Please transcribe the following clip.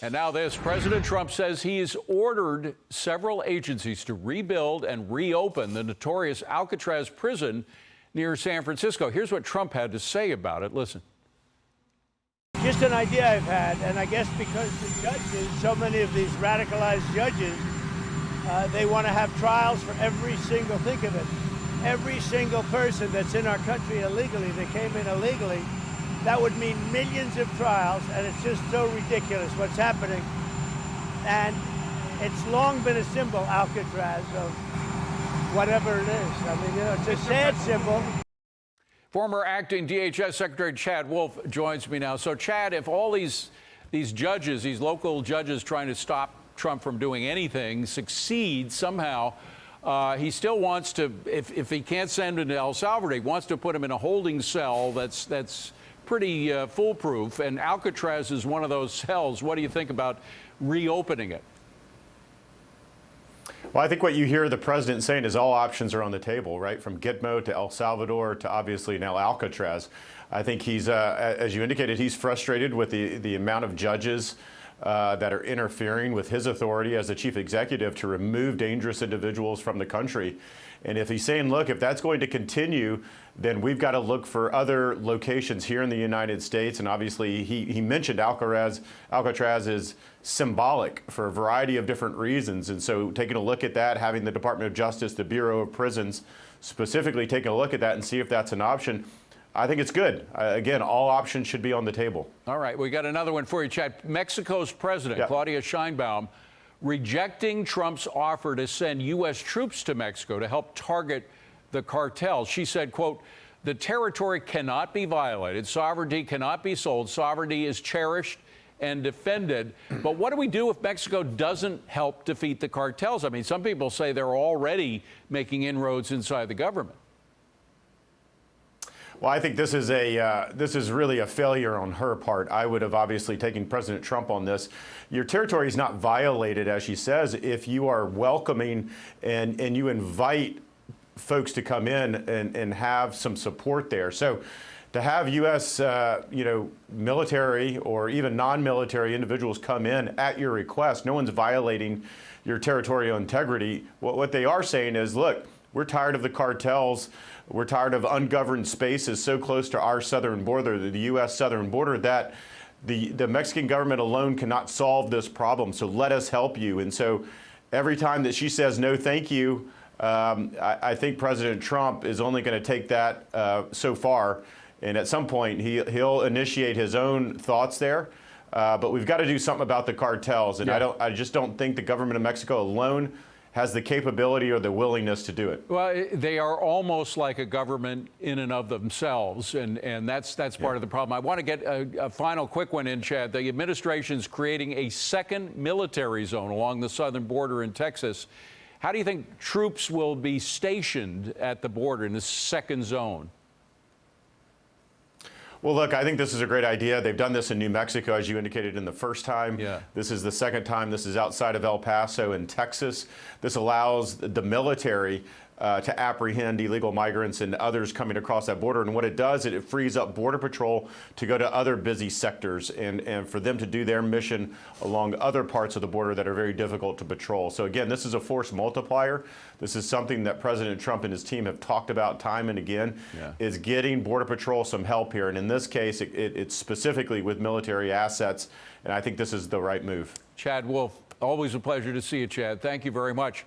And now this, President Trump says he's ordered several agencies to rebuild and reopen the notorious Alcatraz prison near San Francisco. Here's what Trump had to say about it. Listen. Just an idea I've had, and I guess because the judges, so many of these radicalized judges, they want to have trials for every single, think of it, every single person that's in our country illegally, that came in illegally. That would mean millions of trials, and it's just so ridiculous what's happening. And it's long been a symbol, Alcatraz, of whatever it is. I mean, you know, it's a sad symbol. Former acting DHS Secretary Chad Wolf joins me now. So, Chad, if all these judges, these local judges trying to stop Trump from doing anything, succeed somehow, he still wants to, if he can't send him to El Salvador, he wants to put him in a holding cell that's pretty foolproof, and Alcatraz is one of those cells. What do you think about reopening it? Well, I think what you hear the president saying is all options are on the table, right? From Gitmo to El Salvador to obviously now Alcatraz. I think he's, as you indicated, he's frustrated with the amount of judges that are interfering with his authority as the chief executive to remove dangerous individuals from the country. And if he's saying, look, if that's going to continue, then we've got to look for other locations here in the United States. And obviously, he mentioned Alcatraz. Alcatraz is symbolic for a variety of different reasons. And so taking a look at that, having the Department of Justice, the Bureau of Prisons, specifically taking a look at that and see if that's an option, I think it's good. Again, all options should be on the table. All right, we got another one for you, Chad. Mexico's president, Claudia Sheinbaum, rejecting Trump's offer to send U.S. troops to Mexico to help target the cartels. She said, quote, "The territory cannot be violated. Sovereignty cannot be sold. Sovereignty is cherished and defended." But what do we do if Mexico doesn't help defeat the cartels? I mean, some people say they're already making inroads inside the government. Well, I think this is really a failure on her part. I would have obviously taken President Trump on this. Your territory is not violated, as she says, if you are welcoming and you invite folks to come in and have some support there. So to have U.S. Military or even non-military individuals come in at your request, no one's violating your territorial integrity. What they are saying is, look, we're tired of the cartels. We're tired of ungoverned spaces so close to our southern border, the U.S. southern border, that the Mexican government alone cannot solve this problem. So let us help you. And so every time that she says no, thank you, I think President Trump is only going to take that so far. And at some point, he'll initiate his own thoughts there. But we've got to do something about the cartels. And I just don't think the government of Mexico alone has the capability or the willingness to do it. Well, they are almost like a government in and of themselves, and that's part of the problem. I want to get a final quick one in, Chad. The administration's creating a second military zone along the southern border in Texas. How do you think troops will be stationed at the border in this second zone? Well, look, I think this is a great idea. They've done this in New Mexico, as you indicated, in the first time. Yeah. This is the second time. This is outside of El Paso in Texas. This allows the military to apprehend illegal migrants and others coming across that border. And what it does, it frees up Border Patrol to go to other busy sectors and for them to do their mission along other parts of the border that are very difficult to patrol. So again, this is a force multiplier. This is something that President Trump and his team have talked about time and again, is getting Border Patrol some help here. And in this case, it's specifically with military assets. And I think this is the right move. Chad Wolf, always a pleasure to see you, Chad. Thank you very much.